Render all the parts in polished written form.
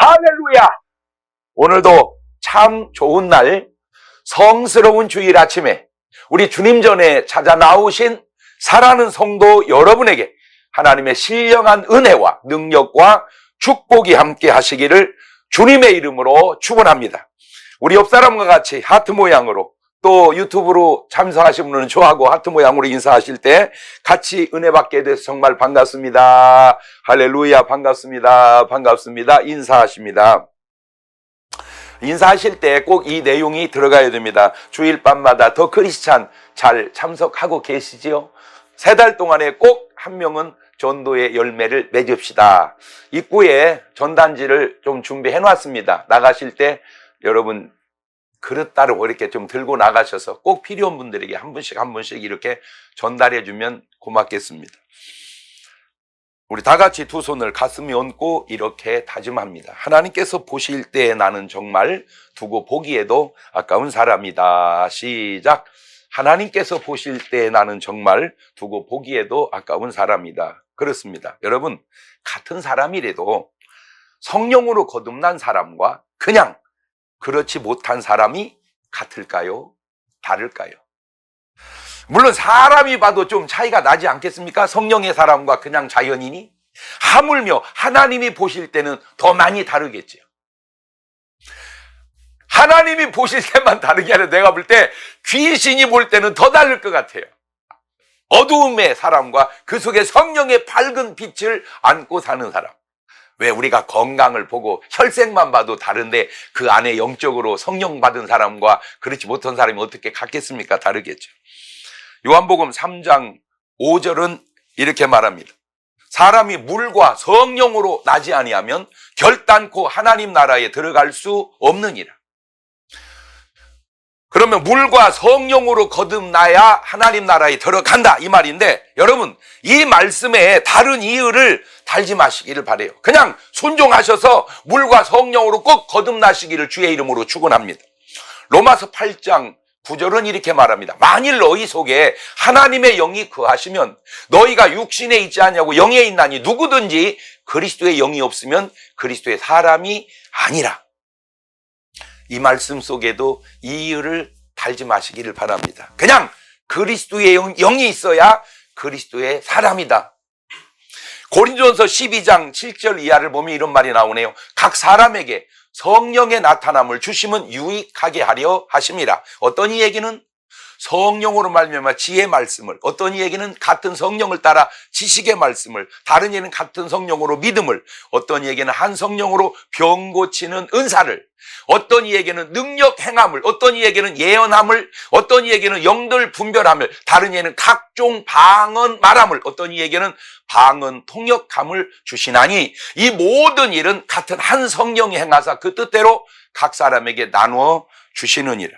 할렐루야! 오늘도 참 좋은 날, 성스러운 주일 아침에 우리 주님 전에 찾아 나오신 사랑하는 성도 여러분에게 하나님의 신령한 은혜와 능력과 축복이 함께 하시기를 주님의 이름으로 축원합니다. 우리 옆 사람과 같이 하트 모양으로, 또 유튜브로 참석하신 분은 저하고 하트 모양으로 인사하실 때 같이 은혜 받게 돼서 정말 반갑습니다. 할렐루야, 반갑습니다. 반갑습니다. 인사하십니다. 인사하실 때 꼭 이 내용이 들어가야 됩니다. 주일 밤마다 더 크리스찬 잘 참석하고 계시지요? 3달 동안에 꼭 한 명은 전도의 열매를 맺읍시다. 입구에 전단지를 좀 준비해 놨습니다. 나가실 때 여러분 그릇 따르고 이렇게 좀 들고 나가셔서 꼭 필요한 분들에게 한 분씩 이렇게 전달해 주면 고맙겠습니다. 우리 다 같이 두 손을 가슴에 얹고 이렇게 다짐합니다. 하나님께서 보실 때 나는 정말 두고 보기에도 아까운 사람이다. 시작. 하나님께서 보실 때 나는 정말 두고 보기에도 아까운 사람이다. 그렇습니다. 여러분, 같은 사람이라도 성령으로 거듭난 사람과 그냥 그렇지 못한 사람이 같을까요? 다를까요? 물론 사람이 봐도 좀 차이가 나지 않겠습니까? 성령의 사람과 그냥 자연인이? 하물며 하나님이 보실 때는 더 많이 다르겠죠. 하나님이 보실 때만 다르게 아니라 내가 볼 때 귀신이 볼 때는 더 다를 것 같아요. 어두움의 사람과 그 속에 성령의 밝은 빛을 안고 사는 사람. 왜 우리가 건강을 보고 혈색만 봐도 다른데 그 안에 영적으로 성령 받은 사람과 그렇지 못한 사람이 어떻게 같겠습니까? 다르겠죠. 요한복음 3장 5절은 이렇게 말합니다. 사람이 물과 성령으로 나지 아니하면 결단코 하나님 나라에 들어갈 수 없느니라. 그러면 물과 성령으로 거듭나야 하나님 나라에 들어간다 이 말인데, 여러분 이 말씀에 다른 이유를 달지 마시기를 바라요. 그냥 순종하셔서 물과 성령으로 꼭 거듭나시기를 주의 이름으로 축원합니다. 로마서 8장 9절은 이렇게 말합니다. 만일 너희 속에 하나님의 영이 거하시면 너희가 육신에 있지 않냐고 영에 있나니 누구든지 그리스도의 영이 없으면 그리스도의 사람이 아니라. 이 말씀 속에도 이유를 달지 마시기를 바랍니다. 그냥 그리스도의 영이 있어야 그리스도의 사람이다. 고린도전서 12장 7절 이하를 보면 이런 말이 나오네요. 각 사람에게 성령의 나타남을 주심은 유익하게 하려 하심이라. 어떤 이 얘기는 성령으로 말미암아 지혜의 말씀을, 어떤 이에게는 같은 성령을 따라 지식의 말씀을, 다른 이에게는 같은 성령으로 믿음을, 어떤 이에게는 한 성령으로 병 고치는 은사를, 어떤 이에게는 능력 행함을, 어떤 이에게는 예언함을, 어떤 이에게는 영들 분별함을, 다른 이에게는 각종 방언 말함을, 어떤 이에게는 방언 통역함을 주시나니 이 모든 일은 같은 한 성령이 행하사 그 뜻대로 각 사람에게 나누어 주시느니라.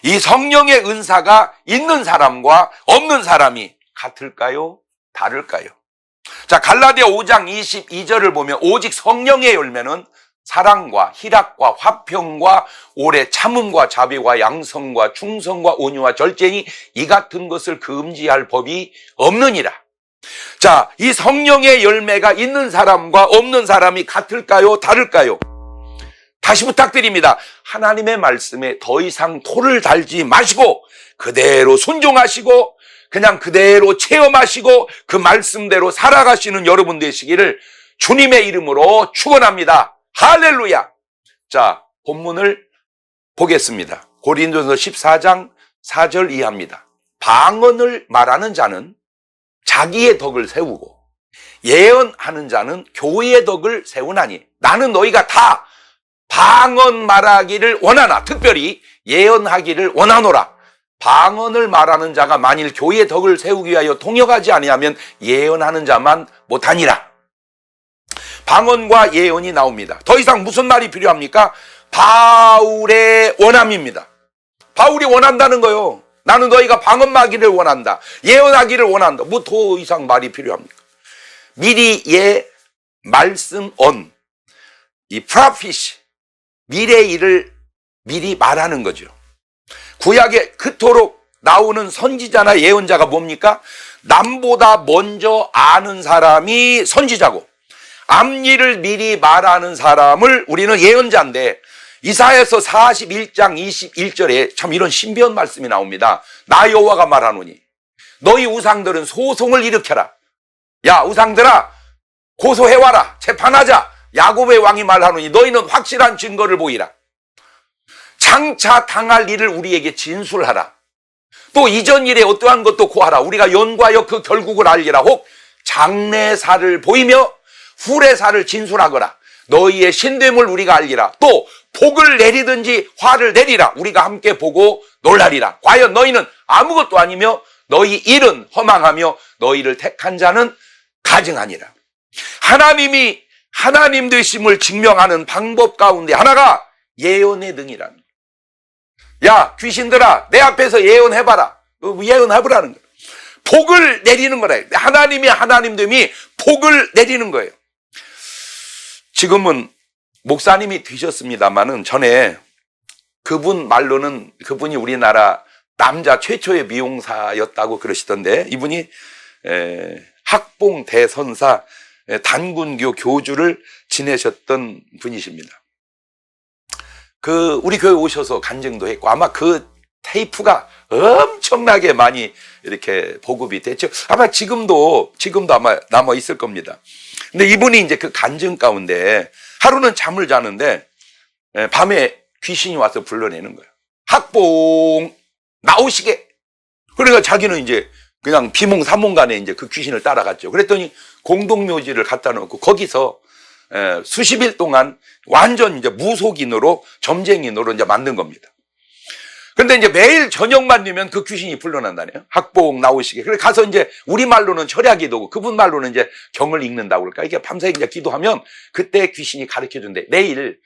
이 성령의 은사가 있는 사람과 없는 사람이 같을까요? 다를까요? 자, 갈라디아 5장 22절을 보면 오직 성령의 열매는 사랑과 희락과 화평과 오래 참음과 자비와 양성과 충성과 온유와 절제니 이 같은 것을 금지할 법이 없느니라. 자, 이 성령의 열매가 있는 사람과 없는 사람이 같을까요? 다를까요? 다시 부탁드립니다. 하나님의 말씀에 더 이상 토를 달지 마시고 그대로 순종하시고 그냥 그대로 체험하시고 그 말씀대로 살아가시는 여러분 되시기를 주님의 이름으로 축원합니다. 할렐루야. 자, 본문을 보겠습니다. 고린도전서 14장 4절 이하입니다. 방언을 말하는 자는 자기의 덕을 세우고 예언하는 자는 교회의 덕을 세우나니 나는 너희가 다 방언 말하기를 원하나 특별히 예언하기를 원하노라. 방언을 말하는 자가 만일 교회의 덕을 세우기 위하여 통역하지 아니하면 예언하는 자만 못하니라. 방언과 예언이 나옵니다. 더 이상 무슨 말이 필요합니까? 바울의 원함입니다. 바울이 원한다는 거요. 나는 너희가 방언 말하기를 원한다. 예언하기를 원한다. 뭐 더 이상 말이 필요합니까? 미리의 말씀 이 프로피시, 미래의 일을 미리 말하는 거죠. 구약에 그토록 나오는 선지자나 예언자가 뭡니까? 남보다 먼저 아는 사람이 선지자고 앞일을 미리 말하는 사람을 우리는 예언자인데, 이사야서 41장 21절에 참 이런 신비한 말씀이 나옵니다. 나 여호와가 말하노니 너희 우상들은 소송을 일으켜라. 야, 우상들아, 고소해와라. 재판하자. 야곱의 왕이 말하노니 너희는 확실한 증거를 보이라. 장차 당할 일을 우리에게 진술하라. 또 이전 일에 어떠한 것도 고하라. 우리가 연과여 그 결국을 알리라. 혹 장래사를 보이며 후래사를 진술하거라. 너희의 신됨을 우리가 알리라. 또 복을 내리든지 화를 내리라. 우리가 함께 보고 놀라리라. 과연 너희는 아무것도 아니며 너희 일은 허망하며 너희를 택한 자는 가증하니라. 하나님이 하나님 되심을 증명하는 방법 가운데 하나가 예언의 능이라는 거예요. 야, 귀신들아, 내 앞에서 예언해봐라. 예언해보라는 거예요. 복을 내리는 거라. 하나님이 하나님됨이 복을 내리는 거예요. 지금은 목사님이 되셨습니다만은 전에 그분 말로는 그분이 우리나라 남자 최초의 미용사였다고 그러시던데, 이분이 학봉 대선사 단군교 교주를 지내셨던 분이십니다. 우리 교회 오셔서 간증도 했고, 아마 그 테이프가 엄청나게 많이 이렇게 보급이 됐죠. 아마 지금도 아마 남아 있을 겁니다. 근데 이분이 이제 그 간증 가운데 하루는 잠을 자는데 밤에 귀신이 와서 불러내는 거예요. 학봉 나오시게. 그러니까 자기는 이제 그냥 비몽사몽간에 이제 그 귀신을 따라갔죠. 그랬더니 공동묘지를 갖다 놓고 거기서 수십 일 동안 완전 이제 무속인으로, 점쟁인으로 이제 만든 겁니다. 근데 이제 매일 저녁만 되면 그 귀신이 불러난다네요. 학봉 나오시게. 그래 가서 이제 우리말로는 철야기도고 그분 말로는 이제 경을 읽는다고 그럴까. 이게 밤새 이제 기도하면 그때 귀신이 가르쳐 준대. 내일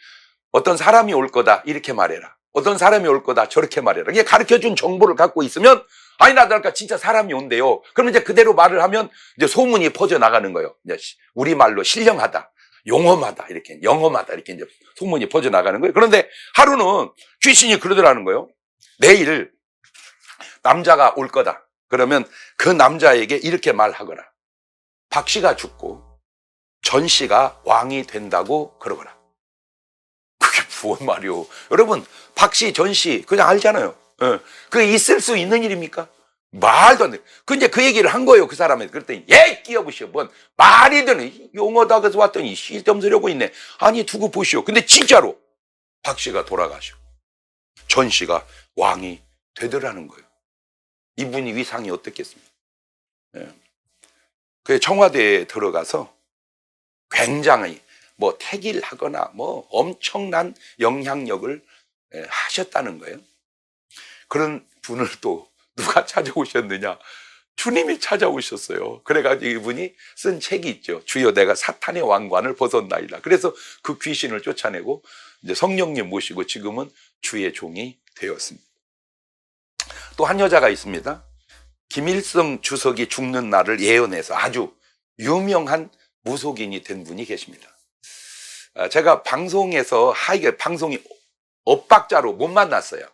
어떤 사람이 올 거다. 이렇게 말해라. 어떤 사람이 올 거다. 저렇게 말해라. 이게 가르쳐 준 정보를 갖고 있으면 아니 나달까 진짜 사람이 온대요. 그러면 이제 그대로 말을 하면 이제 소문이 퍼져 나가는 거예요. 이제 우리말로 신령하다. 용험하다. 이렇게 영험하다. 이렇게 이제 소문이 퍼져 나가는 거예요. 그런데 하루는 귀신이 그러더라는 거예요. 내일 남자가 올 거다. 그러면 그 남자에게 이렇게 말하거라. 박 씨가 죽고 전 씨가 왕이 된다고 그러거라. 그게 무슨 말이오? 여러분, 박 씨, 전 씨 그냥 알잖아요. 그게 있을 수 있는 일입니까? 말도 안 돼. 근데 그 얘기를 한 거예요, 그 사람한테. 그랬더니 끼어보시오. 뭔 말이 되는 용어다. 그래서 왔더니 실점 쓰려고 있네. 아니 두고 보시오. 근데 진짜로 박 씨가 돌아가시오. 전 씨가 왕이 되더라는 거예요. 이분이 위상이 어떻겠습니까? 그 청와대에 들어가서 굉장히 택일하거나 엄청난 영향력을 하셨다는 거예요. 그런 분을 또 누가 찾아오셨느냐? 주님이 찾아오셨어요. 그래가지고 이분이 쓴 책이 있죠. 주여 내가 사탄의 왕관을 벗었나이다. 그래서 그 귀신을 쫓아내고 이제 성령님 모시고 지금은 주의 종이 되었습니다. 또 한 여자가 있습니다. 김일성 주석이 죽는 날을 예언해서 아주 유명한 무속인이 된 분이 계십니다. 제가 방송에서 방송이 엇박자로 못 만났어요.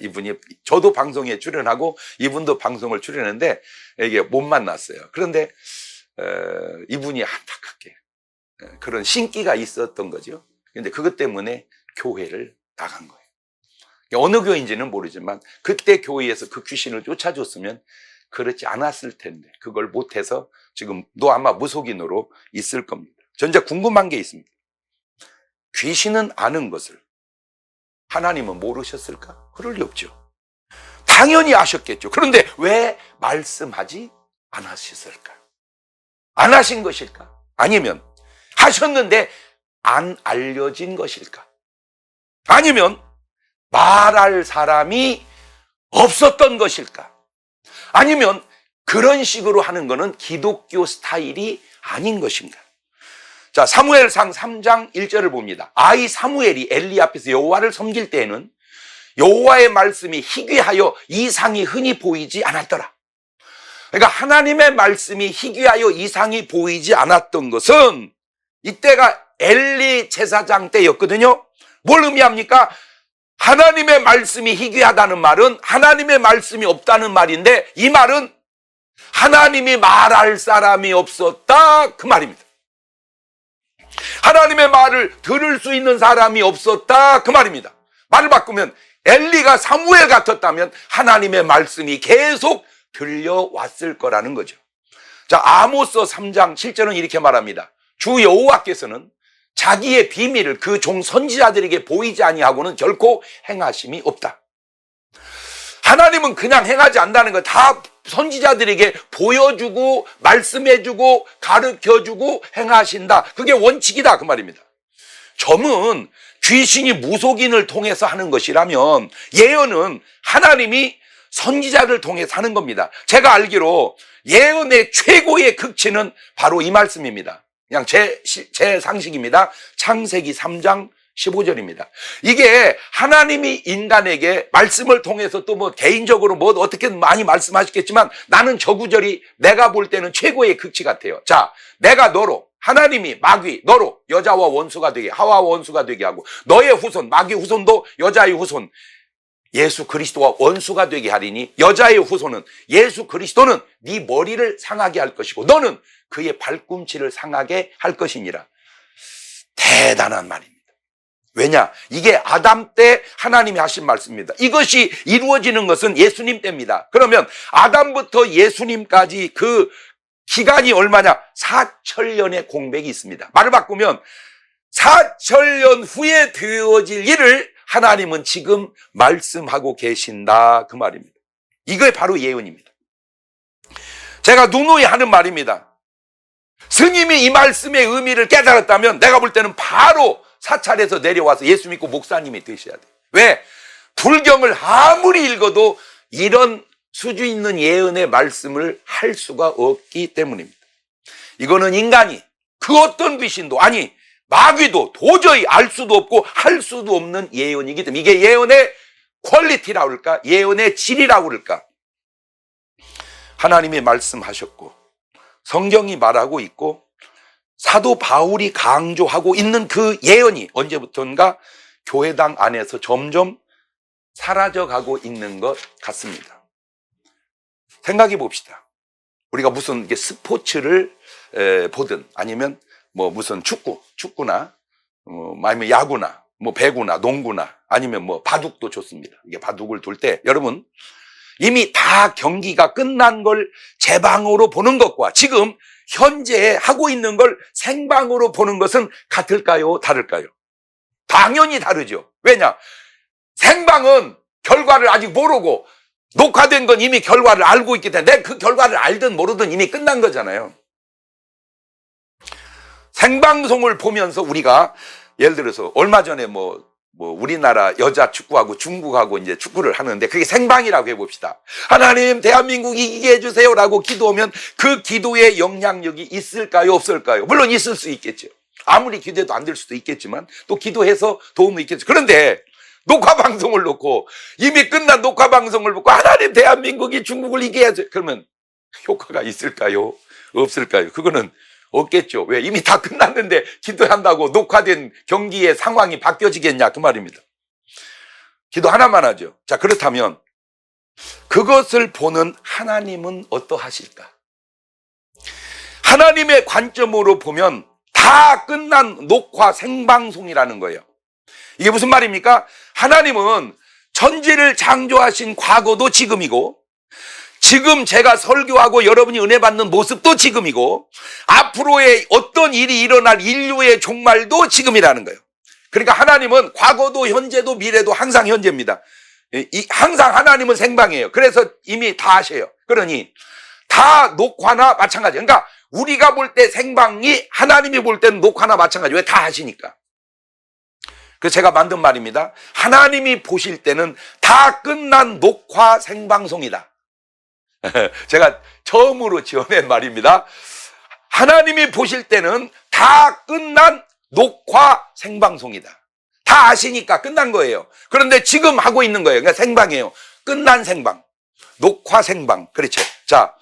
이분이 저도 방송에 출연하고 이분도 방송을 출연했는데 이게 못 만났어요. 그런데 이분이 안타깝게 그런 신기가 있었던 거죠. 근데 그것 때문에 교회를 나간 거예요. 어느 교회인지는 모르지만 그때 교회에서 그 귀신을 쫓아줬으면 그렇지 않았을 텐데 그걸 못해서 지금도 아마 무속인으로 있을 겁니다. 전 이제 궁금한 게 있습니다. 귀신은 아는 것을 하나님은 모르셨을까? 그럴 리 없죠. 당연히 아셨겠죠. 그런데 왜 말씀하지 않으셨을까? 안 하신 것일까? 아니면 하셨는데 안 알려진 것일까? 아니면 말할 사람이 없었던 것일까? 아니면 그런 식으로 하는 것은 기독교 스타일이 아닌 것인가? 자, 사무엘상 3장 1절을 봅니다. 아이 사무엘이 엘리 앞에서 여호와를 섬길 때에는 여호와의 말씀이 희귀하여 이상이 흔히 보이지 않았더라. 그러니까 하나님의 말씀이 희귀하여 이상이 보이지 않았던 것은 이때가 엘리 제사장 때였거든요. 뭘 의미합니까? 하나님의 말씀이 희귀하다는 말은 하나님의 말씀이 없다는 말인데 이 말은 하나님이 말할 사람이 없었다 그 말입니다. 하나님의 말을 들을 수 있는 사람이 없었다 그 말입니다. 말을 바꾸면 엘리가 사무엘 같았다면 하나님의 말씀이 계속 들려왔을 거라는 거죠. 자, 아모스 3장 7절은 이렇게 말합니다. 주 여호와께서는 자기의 비밀을 그 종 선지자들에게 보이지 아니하고는 결코 행하심이 없다. 하나님은 그냥 행하지 않는다는 거 다 선지자들에게 보여주고 말씀해주고 가르쳐주고 행하신다. 그게 원칙이다 그 말입니다. 점은 귀신이 무속인을 통해서 하는 것이라면 예언은 하나님이 선지자를 통해서 하는 겁니다. 제가 알기로 예언의 최고의 극치는 바로 이 말씀입니다. 그냥 제 상식입니다. 창세기 3장 15절입니다. 이게 하나님이 인간에게 말씀을 통해서 또 뭐 개인적으로 뭐 어떻게 많이 말씀하셨겠지만 나는 저 구절이 내가 볼 때는 최고의 극치 같아요. 자, 내가 너로 하나님이 마귀 너로 여자와 원수가 되게 하와와 원수가 되게 하고 너의 후손 마귀 후손도 여자의 후손 예수 그리스도와 원수가 되게 하리니 여자의 후손은 예수 그리스도는 네 머리를 상하게 할 것이고 너는 그의 발꿈치를 상하게 할 것이니라. 대단한 말입니다. 왜냐? 이게 아담 때 하나님이 하신 말씀입니다. 이것이 이루어지는 것은 예수님 때입니다. 그러면 아담부터 예수님까지 그 기간이 얼마냐? 4천년의 공백이 있습니다. 말을 바꾸면 4천년 후에 되어질 일을 하나님은 지금 말씀하고 계신다 그 말입니다. 이게 바로 예언입니다. 제가 누누이 하는 말입니다. 스님이 이 말씀의 의미를 깨달았다면 내가 볼 때는 바로 사찰에서 내려와서 예수 믿고 목사님이 되셔야 돼요. 왜? 불경을 아무리 읽어도 이런 수준 있는 예언의 말씀을 할 수가 없기 때문입니다. 이거는 인간이 그 어떤 귀신도 아니 마귀도 도저히 알 수도 없고 할 수도 없는 예언이기 때문에 이게 예언의 퀄리티라고 그럴까? 예언의 질이라고 그럴까? 하나님이 말씀하셨고 성경이 말하고 있고 사도 바울이 강조하고 있는 그 예언이 언제부턴가 교회당 안에서 점점 사라져가고 있는 것 같습니다. 생각해 봅시다. 우리가 무슨 이게 스포츠를 보든 아니면 뭐 무슨 축구나 아니면 야구나 뭐 배구나 농구나 아니면 뭐 바둑도 좋습니다. 이게 바둑을 둘 때 여러분 이미 다 경기가 끝난 걸 재방으로 보는 것과 지금 현재 하고 있는 걸 생방으로 보는 것은 같을까요? 다를까요? 당연히 다르죠. 왜냐? 생방은 결과를 아직 모르고 녹화된 건 이미 결과를 알고 있기 때문에 내가 그 결과를 알든 모르든 이미 끝난 거잖아요. 생방송을 보면서 우리가 예를 들어서 얼마 전에 뭐 우리나라 여자 축구하고 중국하고 이제 축구를 하는데 그게 생방이라고 해봅시다. 하나님 대한민국 이기게 해주세요라고 기도하면 그 기도의 영향력이 있을까요? 없을까요? 물론 있을 수 있겠죠. 아무리 기도해도 안 될 수도 있겠지만 또 기도해서 도움이 있겠죠. 그런데 녹화 방송을 놓고 이미 끝난 녹화 방송을 놓고 하나님 대한민국이 중국을 이기게 해주세요. 그러면 효과가 있을까요? 없을까요? 그거는 없겠죠. 왜? 이미 다 끝났는데 기도한다고 녹화된 경기의 상황이 바뀌어지겠냐 그 말입니다. 기도 하나만 하죠. 자, 그렇다면 그것을 보는 하나님은 어떠하실까? 하나님의 관점으로 보면 다 끝난 녹화 생방송이라는 거예요. 이게 무슨 말입니까? 하나님은 천지를 창조하신 과거도 지금이고 지금 제가 설교하고 여러분이 은혜 받는 모습도 지금이고 앞으로의 어떤 일이 일어날 인류의 종말도 지금이라는 거예요. 그러니까 하나님은 과거도 현재도 미래도 항상 현재입니다. 항상 하나님은 생방이에요. 그래서 이미 다 아셔요. 그러니 다 녹화나 마찬가지. 그러니까 우리가 볼 때 생방이 하나님이 볼 때는 녹화나 마찬가지. 왜? 다 하시니까. 그래서 제가 만든 말입니다. 하나님이 보실 때는 다 끝난 녹화 생방송이다. 제가 처음으로 지어낸 말입니다. 하나님이 보실 때는 다 끝난 녹화 생방송이다. 다 아시니까 끝난 거예요. 그런데 지금 하고 있는 거예요. 그러니까 생방이에요. 끝난 생방. 녹화 생방. 그렇죠. 자,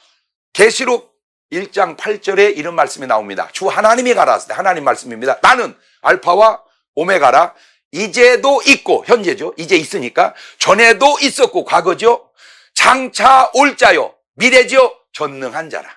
계시록 1장 8절에 이런 말씀이 나옵니다. 주 하나님이 가라하시되 하나님 말씀입니다. 나는 알파와 오메가라. 이제도 있고 현재죠. 이제 있으니까 전에도 있었고 과거죠. 장차 올 자요 미래죠 전능한 자라.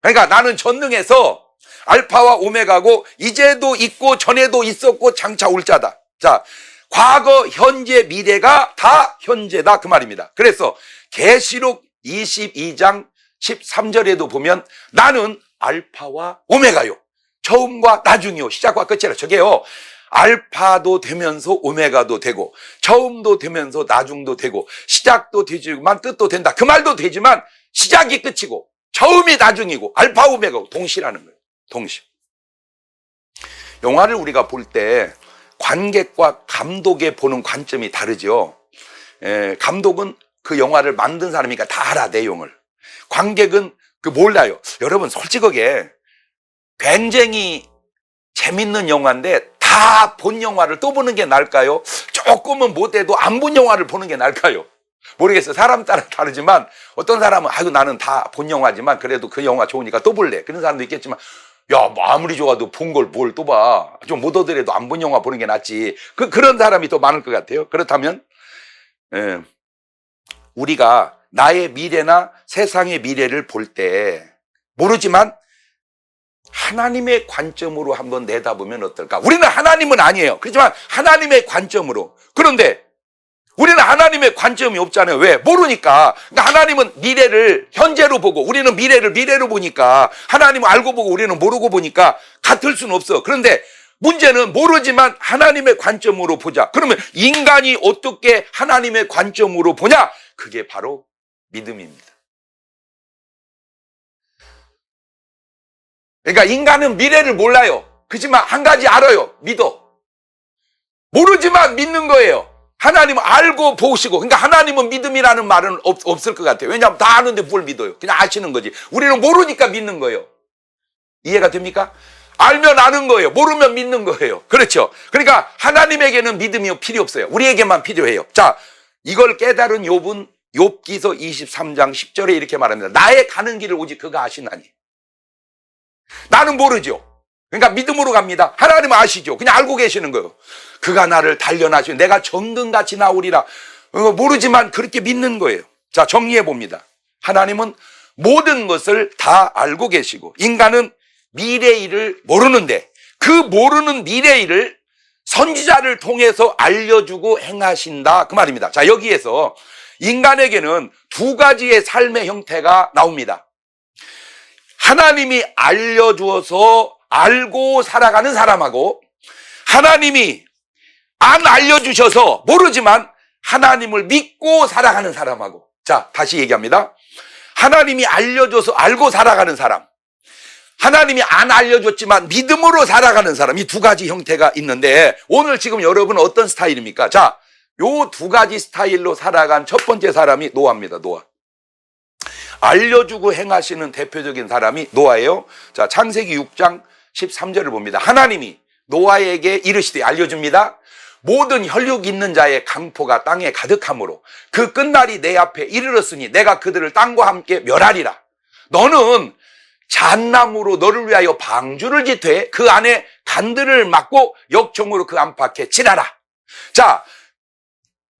그러니까 나는 전능해서 알파와 오메가고 이제도 있고 전에도 있었고 장차 올 자다. 자, 과거, 현재, 미래가 다 현재다 그 말입니다. 그래서 계시록 22장 13절에도 보면 나는 알파와 오메가요. 처음과 나중이요. 시작과 끝이라. 저게요. 알파도 되면서 오메가도 되고 처음도 되면서 나중도 되고 시작도 되지만 끝도 된다. 그 말도 되지만 시작이 끝이고 처음이 나중이고 알파 오메가고 동시라는 거예요. 동시. 영화를 우리가 볼 때 관객과 감독의 보는 관점이 다르죠. 감독은 그 영화를 만든 사람이니까 다 알아, 내용을. 관객은 그 몰라요. 여러분 솔직하게 굉장히 재밌는 영화인데 다 본 영화를 또 보는 게 나을까요? 조금은 못해도 안 본 영화를 보는 게 나을까요? 모르겠어요. 사람 따라 다르지만 어떤 사람은 아이고 나는 다 본 영화지만 그래도 그 영화 좋으니까 또 볼래. 그런 사람도 있겠지만 야, 뭐 아무리 좋아도 본 걸 뭘 또 봐. 좀 못 오더라도 안 본 영화 보는 게 낫지. 그런 사람이 더 많을 것 같아요. 그렇다면 우리가 나의 미래나 세상의 미래를 볼 때 모르지만 하나님의 관점으로 한번 내다보면 어떨까? 우리는 하나님은 아니에요. 그렇지만 하나님의 관점으로. 그런데 우리는 하나님의 관점이 없잖아요. 왜? 모르니까. 그러니까 하나님은 미래를 현재로 보고 우리는 미래를 미래로 보니까 하나님은 알고 보고 우리는 모르고 보니까 같을 수는 없어. 그런데 문제는 모르지만 하나님의 관점으로 보자. 그러면 인간이 어떻게 하나님의 관점으로 보냐? 그게 바로 믿음입니다. 그러니까 인간은 미래를 몰라요. 그렇지만 한 가지 알아요. 믿어. 모르지만 믿는 거예요. 하나님은 알고 보시고. 그러니까 하나님은 믿음이라는 말은 없을 것 같아요. 왜냐하면 다 아는데 뭘 믿어요. 그냥 아시는 거지. 우리는 모르니까 믿는 거예요. 이해가 됩니까? 알면 아는 거예요. 모르면 믿는 거예요. 그렇죠. 그러니까 하나님에게는 믿음이 필요 없어요. 우리에게만 필요해요. 자, 이걸 깨달은 욥은 욥기서 23장 10절에 이렇게 말합니다. 나의 가는 길을 오직 그가 아시나니. 나는 모르죠. 그러니까 믿음으로 갑니다. 하나님은 아시죠. 그냥 알고 계시는 거예요. 그가 나를 단련하시고 내가 정금같이 나오리라. 모르지만 그렇게 믿는 거예요. 자, 정리해 봅니다. 하나님은 모든 것을 다 알고 계시고 인간은 미래일을 모르는데 그 모르는 미래일을 선지자를 통해서 알려주고 행하신다 그 말입니다. 자, 여기에서 인간에게는 두 가지의 삶의 형태가 나옵니다. 하나님이 알려주어서 알고 살아가는 사람하고 하나님이 안 알려주셔서 모르지만 하나님을 믿고 살아가는 사람하고. 자, 다시 얘기합니다. 하나님이 알려줘서 알고 살아가는 사람, 하나님이 안 알려줬지만 믿음으로 살아가는 사람, 이 두 가지 형태가 있는데 오늘 지금 여러분은 어떤 스타일입니까? 자, 요 두 가지 스타일로 살아간 첫 번째 사람이 노아입니다. 노아. 알려주고 행하시는 대표적인 사람이 노아예요. 자, 창세기 6장 13절을 봅니다. 하나님이 노아에게 이르시되, 알려줍니다. 모든 혈육 있는 자의 강포가 땅에 가득하므로 그 끝날이 내 앞에 이르렀으니 내가 그들을 땅과 함께 멸하리라. 너는 잣나무로 너를 위하여 방주를 짓되 그 안에 간들을 막고 역청으로 그 안팎에 칠하라. 자,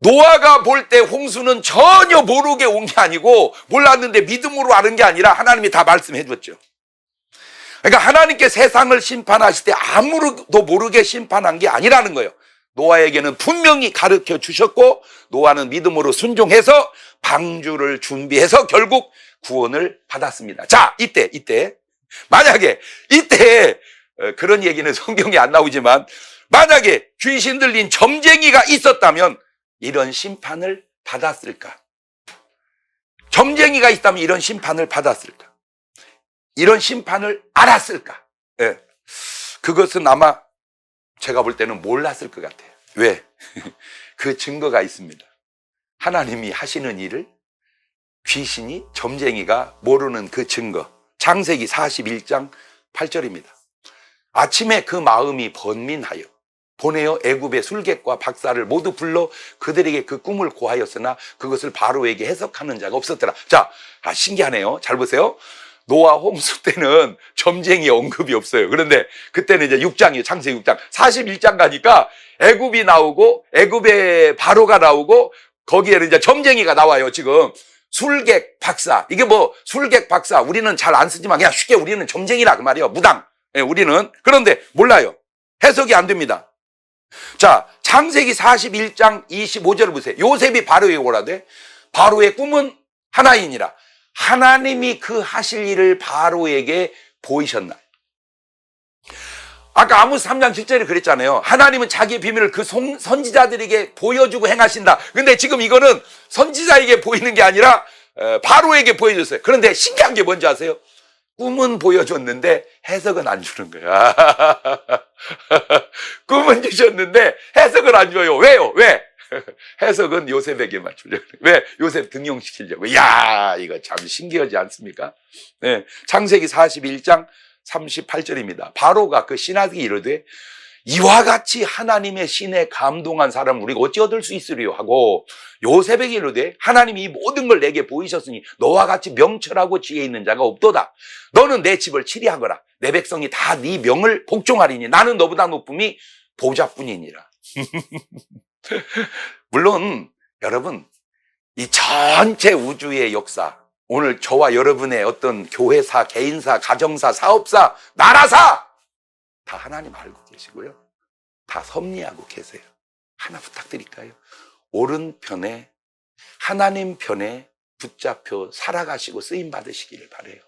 노아가 볼 때 홍수는 전혀 모르게 온 게 아니고 몰랐는데 믿음으로 아는 게 아니라 하나님이 다 말씀해 줬죠. 그러니까 하나님께 세상을 심판하실 때 아무도 모르게 심판한 게 아니라는 거예요. 노아에게는 분명히 가르쳐 주셨고 노아는 믿음으로 순종해서 방주를 준비해서 결국 구원을 받았습니다. 자, 이때 만약에 이때 그런 얘기는 성경에 안 나오지만 만약에 귀신 들린 점쟁이가 있었다면 이런 심판을 받았을까? 점쟁이가 있다면 이런 심판을 받았을까? 이런 심판을 알았을까? 예. 그것은 아마 제가 볼 때는 몰랐을 것 같아요. 왜? 그 증거가 있습니다. 하나님이 하시는 일을 귀신이, 점쟁이가 모르는 그 증거. 창세기 41장 8절입니다. 아침에 그 마음이 번민하여 보내어 애굽의 술객과 박사를 모두 불러 그들에게 그 꿈을 고하였으나 그것을 바로에게 해석하는 자가 없었더라. 자, 신기하네요. 잘 보세요. 노아 홍수 때는 점쟁이 언급이 없어요. 그런데 그때는 이제 6장이에요. 창세기 6장. 41장 가니까 애굽이 나오고 애굽의 바로가 나오고 거기에는 이제 점쟁이가 나와요. 지금 술객 박사. 이게 뭐 술객 박사 우리는 잘 안 쓰지만 그냥 쉽게 우리는 점쟁이라 그 말이에요. 무당. 예, 우리는. 그런데 몰라요. 해석이 안 됩니다. 자, 창세기 41장 25절을 보세요. 요셉이 바로에게 오라되 바로의 꿈은 하나이니라. 하나님이 그 하실 일을 바로에게 보이셨나요? 아까 아모스 3장 7절에 그랬잖아요. 하나님은 자기의 비밀을 그 선지자들에게 보여주고 행하신다. 근데 지금 이거는 선지자에게 보이는 게 아니라 바로에게 보여줬어요. 그런데 신기한 게 뭔지 아세요? 꿈은 보여줬는데 해석은 안 주는 거야. 꿈은 주셨는데 해석을 안 줘요. 왜요? 왜? 해석은 요셉에게만 주려고. 왜? 요셉 등용시키려고. 이야, 이거 참 신기하지 않습니까? 네, 창세기 41장 38절입니다. 바로가 그 신하에게 이르되 이와 같이 하나님의 신에 감동한 사람을 우리가 어찌 얻을 수 있으리요 하고 요셉에게 이르되 하나님이 이 모든 걸 내게 보이셨으니 너와 같이 명철하고 지혜 있는 자가 없도다. 너는 내 집을 치리하거라. 내 백성이 다 네 명을 복종하리니 나는 너보다 높음이 보좌뿐이니라. 물론 여러분 이 전체 우주의 역사, 오늘 저와 여러분의 어떤 교회사, 개인사, 가정사, 사업사, 나라사 다 하나님 알고 계시고요. 다 섭리하고 계세요. 하나 부탁드릴까요? 오른편에 하나님 편에 붙잡혀 살아가시고 쓰임 받으시기를 바라요.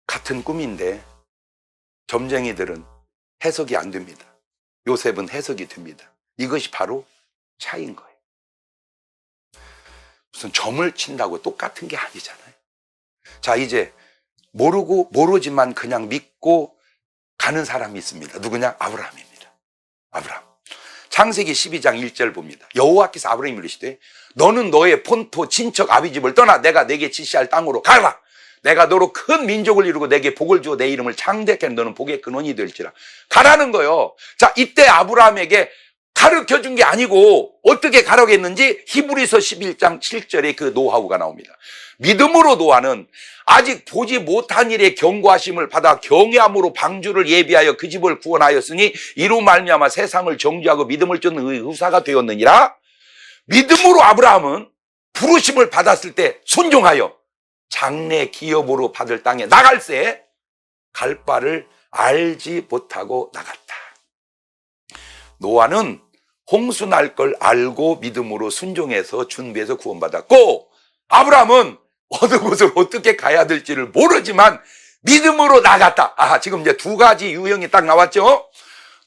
같은 꿈인데 점쟁이들은 해석이 안 됩니다. 요셉은 해석이 됩니다. 이것이 바로 차이인 거예요. 무슨 점을 친다고 똑같은 게 아니잖아요. 자, 이제 모르지만 그냥 믿고 가는 사람이 있습니다. 누구냐? 아브라함입니다. 아브라함. 창세기 12장 1절 봅니다. 여호와께서 아브라함을 이르시되 너는 너의 본토 친척 아비 집을 떠나 내가 내게 지시할 땅으로 가라. 내가 너로 큰 민족을 이루고 내게 복을 주어 내 이름을 창대케 너는 복의 근원이 될지라. 가라는 거요. 자, 이때 아브라함에게 가르쳐 준 게 아니고 어떻게 가라고 했는지 히브리서 11장 7절에 그 노하우가 나옵니다. 믿음으로 노아는 아직 보지 못한 일에 경고하심을 받아 경외함으로 방주를 예비하여 그 집을 구원하였으니 이로 말미암아 세상을 정죄하고 믿음을 쫓는 의사가 되었느니라. 믿음으로 아브라함은 부르심을 받았을 때 순종하여 장래 기업으로 받을 땅에 나갈새 갈 바를 알지 못하고 나갔다. 노아는 홍수 날 걸 알고 믿음으로 순종해서 준비해서 구원받았고 아브라함은 어느 곳을 어떻게 가야 될지를 모르지만 믿음으로 나갔다. 아, 지금 이제 두 가지 유형이 딱 나왔죠.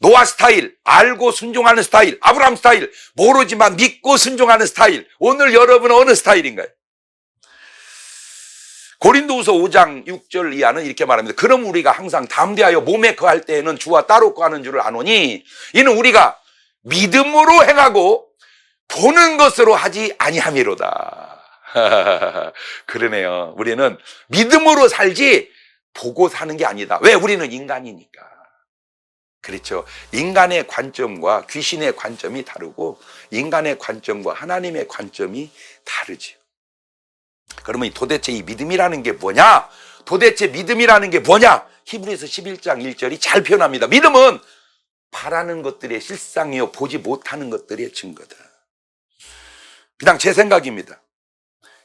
노아 스타일, 알고 순종하는 스타일, 아브라함 스타일, 모르지만 믿고 순종하는 스타일. 오늘 여러분은 어느 스타일인가요? 고린도후서 5장 6절 이하는 이렇게 말합니다. 그럼 우리가 항상 담대하여 몸에 거할 때에는 주와 따로 거하는 줄을 아노니 이는 우리가 믿음으로 행하고 보는 것으로 하지 아니함이로다. 그러네요. 우리는 믿음으로 살지 보고 사는 게 아니다. 왜? 우리는 인간이니까. 그렇죠. 인간의 관점과 귀신의 관점이 다르고 인간의 관점과 하나님의 관점이 다르죠. 그러면 도대체 이 믿음이라는 게 뭐냐? 도대체 믿음이라는 게 뭐냐? 히브리서 11장 1절이 잘 표현합니다. 믿음은 바라는 것들의 실상이요 보지 못하는 것들의 증거다. 그냥 제 생각입니다.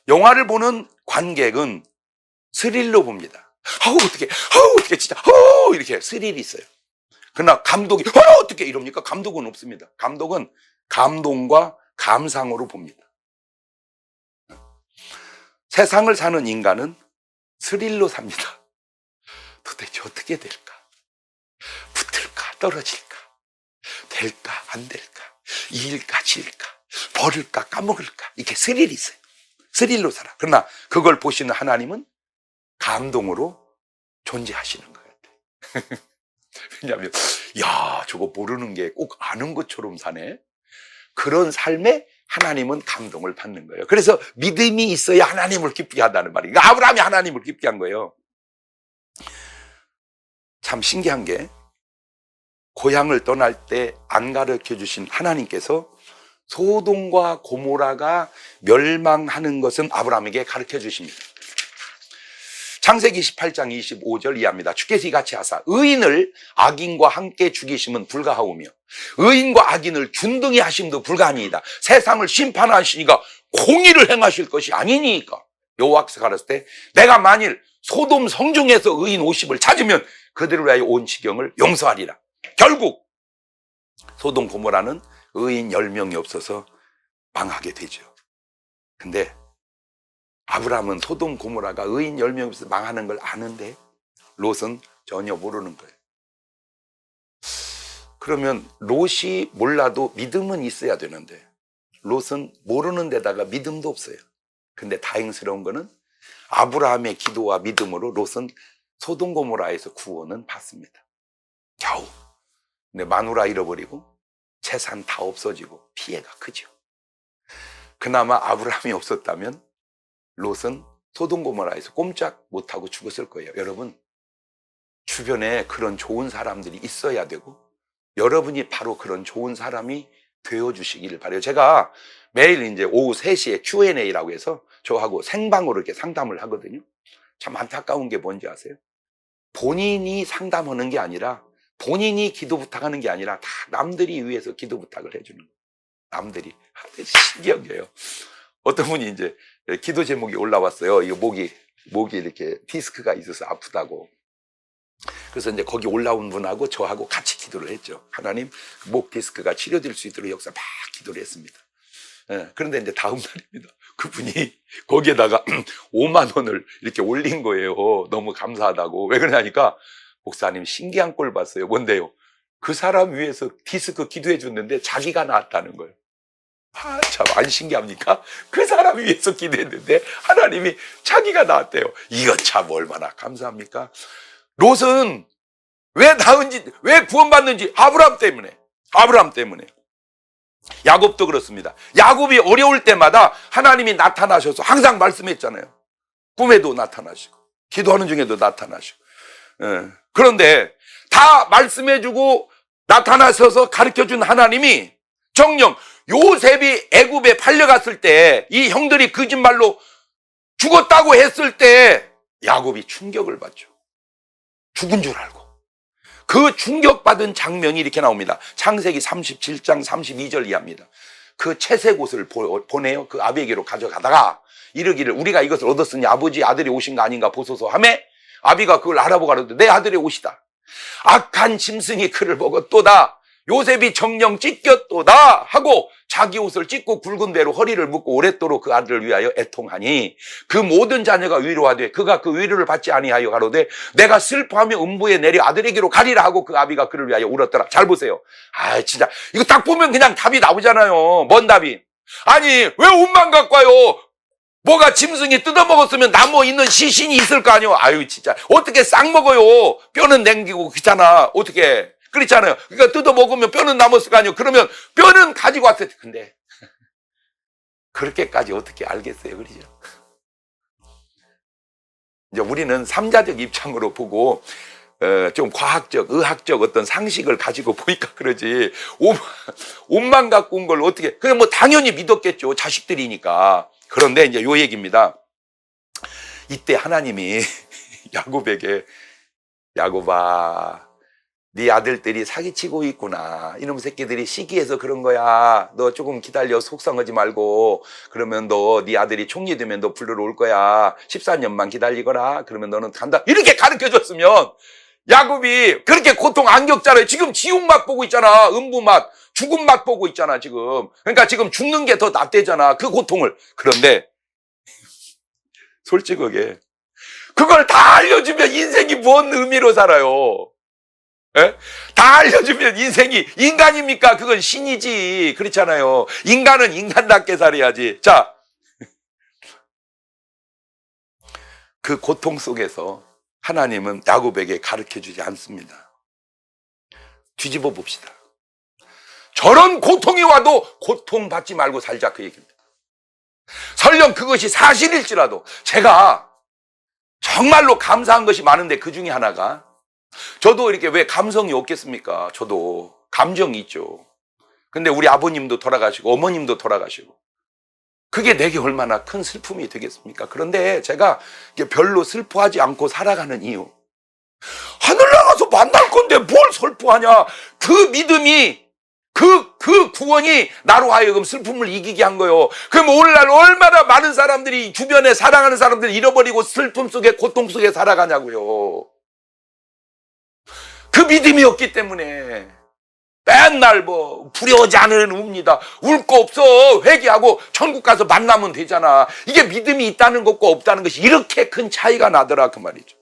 영화를 보는 관객은 스릴로 봅니다. 어떻게 진짜 이렇게 스릴이 있어요. 그러나 감독이 어떻게 이럽니까? 감독은 없습니다. 감독은 감동과 감상으로 봅니다. 세상을 사는 인간은 스릴로 삽니다. 도대체 어떻게 될까? 붙을까? 떨어질까? 될까? 안 될까? 이일까? 지일까? 버릴까? 까먹을까? 이렇게 스릴이 있어요. 스릴로 살아. 그러나 그걸 보시는 하나님은 감동으로 존재하시는 거예요. 왜냐하면 야, 저거 모르는 게 꼭 아는 것처럼 사네. 그런 삶에 하나님은 감동을 받는 거예요. 그래서 믿음이 있어야 하나님을 기쁘게 한다는 말이에요. 그러니까 아브라함이 하나님을 기쁘게 한 거예요. 참 신기한 게 고향을 떠날 때 안 가르쳐 주신 하나님께서 소돔과 고모라가 멸망하는 것은 아브라함에게 가르쳐 주십니다. 창세기 18장 25절 이하입니다. 주께서 이같이 하사 의인을 악인과 함께 죽이심은 불가하오며 의인과 악인을 균등히 하심도 불가하니이다. 세상을 심판하시니까 공의를 행하실 것이 아니니까. 여호와께서 가라사대 때 내가 만일 소돔 성중에서 의인 50을 찾으면 그들을 위하여 온 지경을 용서하리라. 결국 소돔 고모라는 의인 10명이 없어서 망하게 되죠. 근데 아브라함은 소돔 고모라가 의인 10명이 없어서 망하는 걸 아는데 롯은 전혀 모르는 거예요. 그러면 롯이 몰라도 믿음은 있어야 되는데 롯은 모르는 데다가 믿음도 없어요. 근데 다행스러운 거는 아브라함의 기도와 믿음으로 롯은 소돔 고모라에서 구원은 받습니다. 겨우. 근데 마누라 잃어버리고 재산 다 없어지고 피해가 크죠. 그나마 아브라함이 없었다면 롯은 소돔 고모라에서 꼼짝 못하고 죽었을 거예요. 여러분, 주변에 그런 좋은 사람들이 있어야 되고 여러분이 바로 그런 좋은 사람이 되어주시기를 바라요. 제가 매일 이제 오후 3시에 Q&A라고 해서 저하고 생방으로 이렇게 상담을 하거든요. 참 안타까운 게 뭔지 아세요? 본인이 상담하는 게 아니라 본인이 기도 부탁하는 게 아니라 다 남들이 위해서 기도 부탁을 해주는 거예요. 남들이. 신기한 게요. 어떤 분이 이제 기도 제목이 올라왔어요. 이거 목이 이렇게 디스크가 있어서 아프다고. 그래서 이제 거기 올라온 분하고 저하고 같이 기도를 했죠. 하나님, 목 디스크가 치료될 수 있도록 역사 막 기도를 했습니다. 그런데 이제 다음 날입니다. 그분이 거기에다가 5만 원을 이렇게 올린 거예요. 너무 감사하다고. 왜 그러냐니까 목사님 신기한 꼴 봤어요. 뭔데요? 그 사람 위해서 디스크 기도해 줬는데 자기가 나았다는 거예요. 아, 참 안 신기합니까? 그 사람 위해서 기도했는데 하나님이 자기가 나았대요. 이건 참 얼마나 감사합니까? 롯은 왜 나은지, 왜 구원받는지 아브라함 때문에. 야곱도 그렇습니다. 야곱이 어려울 때마다 하나님이 나타나셔서 항상 말씀했잖아요. 꿈에도 나타나시고 기도하는 중에도 나타나시고. 그런데 다 말씀해주고 나타나셔서 가르쳐준 하나님이 정녕 요셉이 애굽에 팔려갔을 때 이 형들이 거짓말로 죽었다고 했을 때 야곱이 충격을 받죠. 죽은 줄 알고. 그 충격받은 장면이 이렇게 나옵니다. 창세기 37장 32절 이하입니다. 그 채색 옷을 보내요. 그 아비에게로 가져가다가 이르기를 우리가 이것을 얻었으니 아버지 아들이 오신 거 아닌가 보소서 하매 아비가 그걸 알아보고 가로되 내 아들의 옷이다. 악한 짐승이 그를 먹었도다. 요셉이 정령 찢겼도다 하고 자기 옷을 찢고 굵은 대로 허리를 묶고 오랫도록 그 아들을 위하여 애통하니 그 모든 자녀가 위로하되 그가 그 위로를 받지 아니하여 가로되 내가 슬퍼하며 음부에 내려 아들에게로 가리라 하고 그 아비가 그를 위하여 울었더라. 잘 보세요. 아 진짜 이거 딱 보면 그냥 답이 나오잖아요. 뭔 답이? 아니 왜 옷만 갖고 와요? 뭐가 짐승이 뜯어먹었으면 나무 있는 시신이 있을 거 아니에요. 아유 진짜 어떻게 싹 먹어요. 뼈는 남기고 귀찮아. 어떻게 그렇잖아요. 그러니까 뜯어먹으면 뼈는 남았을 거 아니에요. 그러면 뼈는 가지고 왔을 때 근데 그렇게까지 어떻게 알겠어요. 그러죠. 이제 우리는 삼자적 입장으로 보고 좀 과학적, 의학적 어떤 상식을 가지고 보니까 그러지. 옷만 갖고 온 걸 어떻게 그냥 뭐 당연히 믿었겠죠. 자식들이니까. 그런데 이제 요 얘기입니다. 이때 하나님이 야곱에게 야곱아 네 아들들이 사기치고 있구나. 이놈 새끼들이 시기해서 그런 거야. 너 조금 기다려 속상하지 말고 그러면 너 네 아들이 총리 되면 너 불러러 올 거야. 14년만 기다리거라. 그러면 너는 간다. 이렇게 가르쳐줬으면 야곱이 그렇게 고통 안 겪잖아요. 지금 지옥 맛 보고 있잖아. 음부 맛, 죽음 맛 보고 있잖아 지금. 그러니까 지금 죽는 게 더 낫대잖아. 그 고통을. 그런데 솔직하게 그걸 다 알려주면 인생이 뭔 의미로 살아요. 에? 다 알려주면 인생이 인간입니까? 그건 신이지. 그렇잖아요. 인간은 인간답게 살아야지. 자, 그 고통 속에서 하나님은 야곱에게 가르쳐주지 않습니다. 뒤집어 봅시다. 저런 고통이 와도 고통받지 말고 살자 그 얘기입니다. 설령 그것이 사실일지라도 제가 정말로 감사한 것이 많은데 그 중에 하나가 저도 이렇게 왜 감성이 없겠습니까? 저도 감정이 있죠. 근데 우리 아버님도 돌아가시고 어머님도 돌아가시고 그게 내게 얼마나 큰 슬픔이 되겠습니까? 그런데 제가 별로 슬퍼하지 않고 살아가는 이유, 하늘 나가서 만날 건데 뭘 슬퍼하냐. 그 믿음이, 그 구원이 나로 하여금 슬픔을 이기게 한 거예요. 그럼 오늘날 얼마나 많은 사람들이, 주변에 사랑하는 사람들을 잃어버리고 슬픔 속에, 고통 속에 살아가냐고요. 그 믿음이 없기 때문에 맨날 두려워하지 않으면 웁니다. 울 거 없어. 회개하고 천국 가서 만나면 되잖아. 이게 믿음이 있다는 것과 없다는 것이 이렇게 큰 차이가 나더라, 그 말이죠.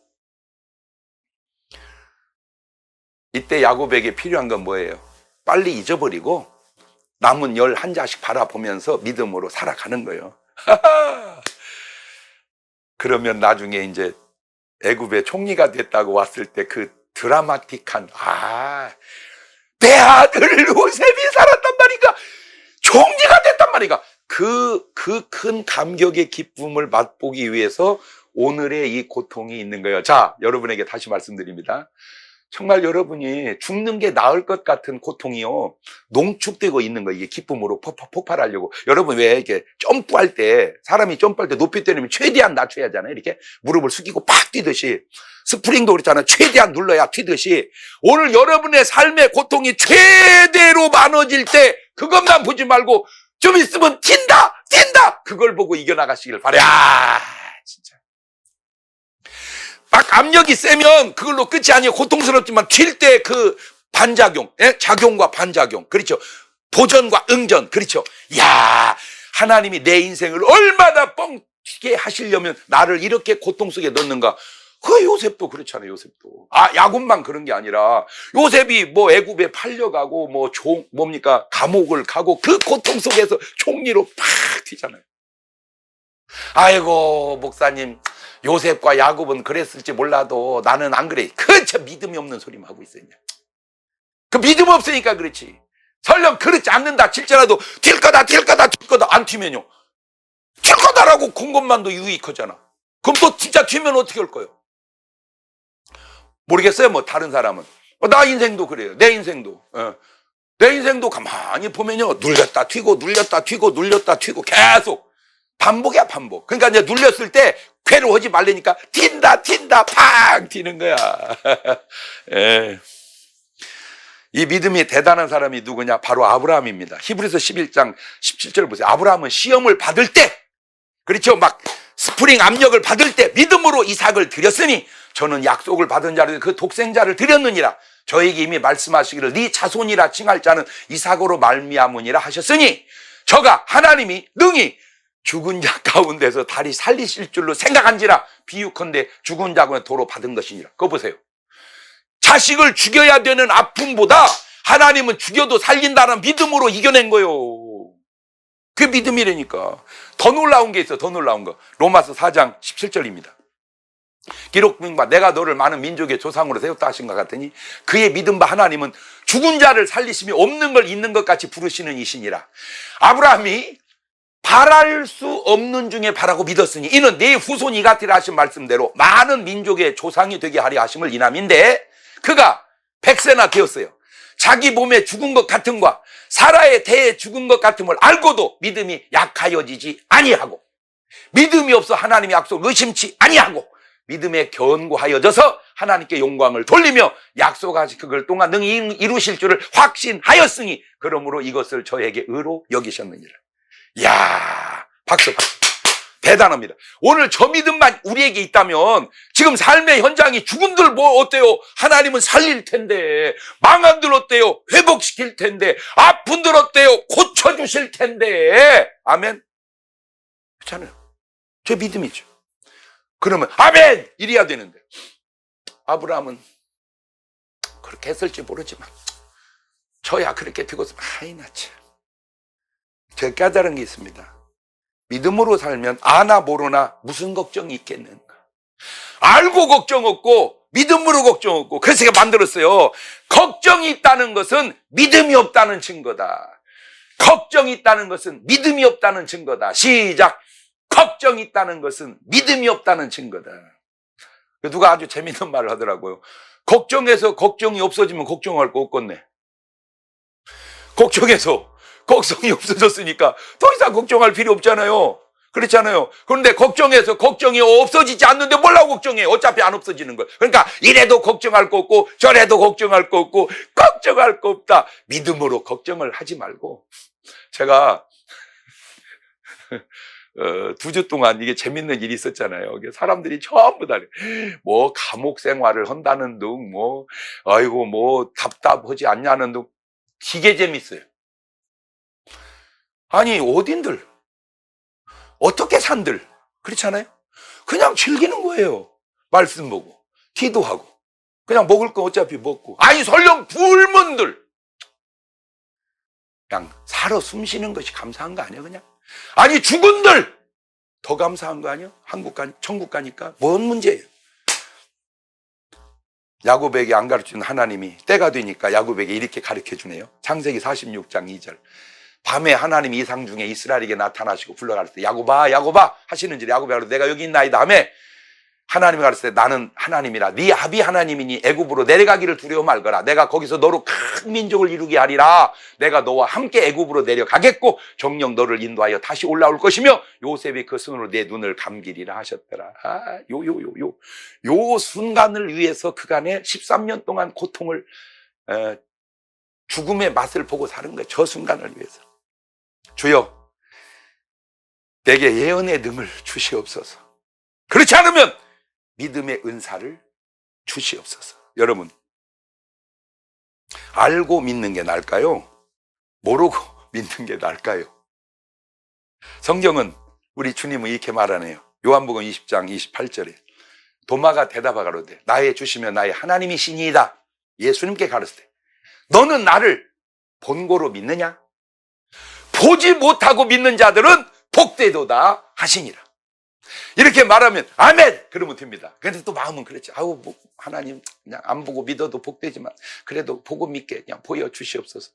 이때 야곱에게 필요한 건 뭐예요? 빨리 잊어버리고 남은 11자씩 바라보면서 믿음으로 살아가는 거예요. 그러면 나중에 이제 애굽의 총리가 됐다고 왔을 때 그 드라마틱한, 내 아들 요셉이 살았단 말인가, 총리가 됐단 말인가, 그 큰 감격의 기쁨을 맛보기 위해서 오늘의 이 고통이 있는 거예요. 자, 여러분에게 다시 말씀드립니다. 정말 여러분이 죽는 게 나을 것 같은 고통이요, 농축되고 있는 거예요. 이게 기쁨으로 폭발하려고. 여러분 왜 이렇게 점프할 때, 사람이 점프할 때 높이 뛰려면 최대한 낮춰야 하잖아요. 이렇게 무릎을 숙이고 팍 뛰듯이. 스프링도 그렇잖아요. 최대한 눌러야 튀듯이. 오늘 여러분의 삶의 고통이 최대로 많아질 때 그것만 보지 말고 좀 있으면 튄다! 그걸 보고 이겨나가시길 바래. 진짜. 막 압력이 세면 그걸로 끝이 아니에요. 고통스럽지만 튈 때 그 반작용, 작용과 반작용, 그렇죠. 도전과 응전, 그렇죠. 하나님이 내 인생을 얼마나 뻥튀게 하시려면 나를 이렇게 고통 속에 넣는가. 그 요셉도 그렇잖아요. 요셉도. 야곱만 그런 게 아니라 요셉이 애굽에 팔려가고 감옥을 가고 그 고통 속에서 총리로 팍 튀잖아요. 아이고 목사님, 요셉과 야곱은 그랬을지 몰라도 나는 안 그래. 저 믿음이 없는 소리만 하고 있어요. 그 믿음 없으니까 그렇지. 설령 그렇지 않는다 칠지라도 튈 거다 안 튀면요, 튈 거다라고 군 것만도 유익하잖아. 그럼 또 진짜 튀면 어떻게 할 거예요? 모르겠어요. 다른 사람은. 나 인생도 그래요. 내 인생도. 내 인생도 가만히 보면요, 눌렸다 튀고 계속 반복이야, 반복. 그러니까 이제 눌렸을 때 괴로워하지 말라니까 튄다 팍 튀는 거야. 이 믿음이 대단한 사람이 누구냐? 바로 아브라함입니다. 히브리서 11장 17절 보세요. 아브라함은 시험을 받을 때, 그렇죠, 막 스프링 압력을 받을 때 믿음으로 이삭을 드렸으니 저는 약속을 받은 자를, 그 독생자를 드렸느니라. 저에게 이미 말씀하시기를 네 자손이라 칭할 자는 이삭으로 말미암으니라 하셨으니 저가 하나님이 능히 죽은 자 가운데서 다리 살리실 줄로 생각한지라. 비유컨대 죽은 자가 도로 받은 것이니라. 그거 보세요. 자식을 죽여야 되는 아픔보다 하나님은 죽여도 살린다는 믿음으로 이겨낸 거예요. 그게 믿음이라니까. 더 놀라운 게 있어. 더 놀라운 거. 로마서 4장 17절입니다. 기록과 내가 너를 많은 민족의 조상으로 세웠다 하신 것 같으니 그의 믿음 바 하나님은 죽은 자를 살리시며 없는 걸 있는 것 같이 부르시는 이시니라. 아브라함이 바랄 수 없는 중에 바라고 믿었으니 이는 내 후손이 같으라 하신 말씀대로 많은 민족의 조상이 되게 하려 하심을 인함인데, 그가 100세나 되었어요. 자기 몸에 죽은 것 같음과 사라의 태에 죽은 것 같음을 알고도 믿음이 약하여지지 아니하고, 믿음이 없어 하나님의 약속을 의심치 아니하고, 믿음에 견고하여져서 하나님께 영광을 돌리며 약속하신 그걸 동안 능히 이루실 줄을 확신하였으니 그러므로 이것을 저에게 의로 여기셨느니라. 이야, 박수. 대단합니다. 오늘 저 믿음만 우리에게 있다면 지금 삶의 현장이 죽은들 어때요? 하나님은 살릴 텐데. 망한들 어때요? 회복시킬 텐데. 아픈들 어때요? 고쳐주실 텐데. 아멘. 그렇잖아요. 제 믿음이죠. 그러면 아멘! 이래야 되는데 아브라함은 그렇게 했을지 모르지만 저야 그렇게 되고서 나 참. 제가 깨달은 게 있습니다. 믿음으로 살면 아나 모르나 무슨 걱정이 있겠는가. 알고 걱정 없고 믿음으로 걱정 없고. 그래서 제가 만들었어요. 걱정이 있다는 것은 믿음이 없다는 증거다. 걱정이 있다는 것은 믿음이 없다는 증거다. 시작. 걱정이 있다는 것은 믿음이 없다는 증거다. 누가 아주 재밌는 말을 하더라고요. 걱정해서 걱정이 없어지면 걱정할 거 없겠네. 걱정해서 걱정이 없어졌으니까 더 이상 걱정할 필요 없잖아요. 그렇잖아요. 그런데 걱정해서 걱정이 없어지지 않는데 뭘라고 걱정해? 어차피 안 없어지는 거예요. 그러니까 이래도 걱정할 거 없고 저래도 걱정할 거 없고 걱정할 거 없다. 믿음으로 걱정을 하지 말고. 제가 2주 동안 이게 재밌는 일이 있었잖아요. 사람들이 전부 다 뭐 감옥 생활을 한다는 둥, 뭐 아이고 뭐 답답하지 않냐는 둥, 되게 재밌어요. 아니 어딘들 어떻게 산들 그렇잖아요. 그냥 즐기는 거예요. 말씀 보고 기도하고 그냥 먹을 거 어차피 먹고. 아니 설령 불문들 그냥 살아 숨쉬는 것이 감사한 거 아니야 그냥. 아니 죽은들 더 감사한 거 아니야? 천국 가니까 뭔 문제예요? 야곱에게 안 가르치는 하나님이 때가 되니까 야곱에게 이렇게 가르쳐 주네요. 창세기 46장 2절. 밤에 하나님이 이상 중에 이스라엘에게 나타나시고 불러가르칠 때 야곱아 야곱아 하시는지 야곱이 가르쳐 내가 여기 있나이다 하며 하나님이 가르칠 때 나는 하나님이라 네 아비 하나님이니 애굽으로 내려가기를 두려워 말거라. 내가 거기서 너로 큰 민족을 이루게 하리라. 내가 너와 함께 애굽으로 내려가겠고 정녕 너를 인도하여 다시 올라올 것이며 요셉이 그 손으로 내 눈을 감기리라 하셨더라. 요 순간을 위해서 그간에 13년 동안 고통을 죽음의 맛을 보고 사는 거예요. 저 순간을 위해서. 주여 내게 예언의 능을 주시옵소서. 그렇지 않으면 믿음의 은사를 주시옵소서. 여러분 알고 믿는 게 나을까요? 모르고 믿는 게 나을까요? 성경은 우리 주님은 이렇게 말하네요. 요한복음 20장 28절에 도마가 대답하여 가로되 나의 주시며 나의 하나님이시니이다. 예수님께 가르칠 때 너는 나를 본고로 믿느냐? 보지 못하고 믿는 자들은 복되도다 하시니라. 이렇게 말하면 아멘 그러면 됩니다. 근데 또 마음은 그렇지. 아우 뭐 하나님 그냥 안 보고 믿어도 복되지만 그래도 보고 믿게 그냥 보여주시옵소서.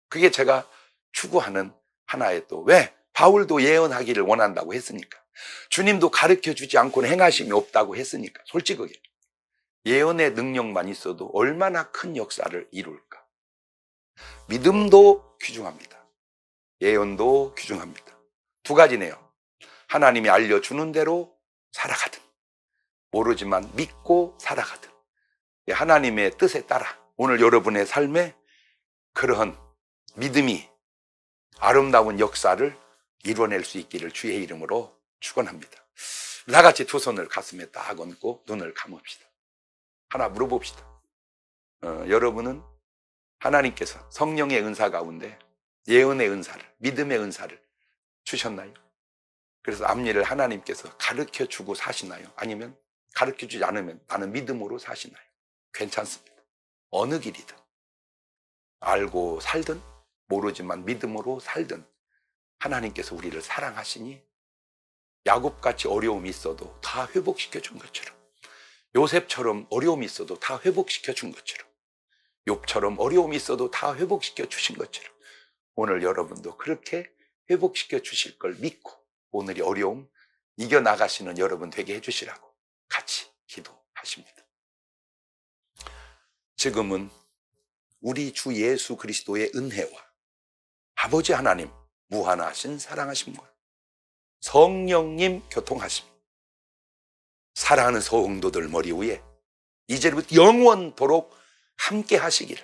그게 제가 추구하는 하나의 또 왜? 바울도 예언하기를 원한다고 했으니까. 주님도 가르쳐 주지 않고는 행하심이 없다고 했으니까. 솔직하게 예언의 능력만 있어도 얼마나 큰 역사를 이룰까. 믿음도 귀중합니다. 예언도 귀중합니다. 두 가지네요. 하나님이 알려주는 대로 살아가든 모르지만 믿고 살아가든 하나님의 뜻에 따라 오늘 여러분의 삶에 그러한 믿음이 아름다운 역사를 이뤄낼 수 있기를 주의 이름으로 축원합니다. 다 같이 두 손을 가슴에 딱 얹고 눈을 감읍시다. 하나 물어봅시다. 여러분은 하나님께서 성령의 은사 가운데 예언의 은사를 믿음의 은사를 주셨나요? 그래서 앞일을 하나님께서 가르쳐주고 사시나요? 아니면 가르쳐주지 않으면 나는 믿음으로 사시나요? 괜찮습니다. 어느 길이든 알고 살든 모르지만 믿음으로 살든 하나님께서 우리를 사랑하시니 야곱같이 어려움이 있어도 다 회복시켜 준 것처럼 요셉처럼 어려움이 있어도 다 회복시켜 준 것처럼 욥처럼 어려움이 있어도 다 회복시켜 주신 것처럼 오늘 여러분도 그렇게 회복시켜 주실 걸 믿고 오늘의 어려움 이겨나가시는 여러분 되게 해주시라고 같이 기도하십니다. 지금은 우리 주 예수 그리스도의 은혜와 아버지 하나님 무한하신 사랑하심과 성령님 교통하심 사랑하는 성도들 머리 위에 이제부터 영원토록 함께 하시기를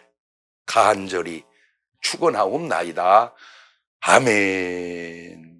간절히 축원하옵나이다. 아멘.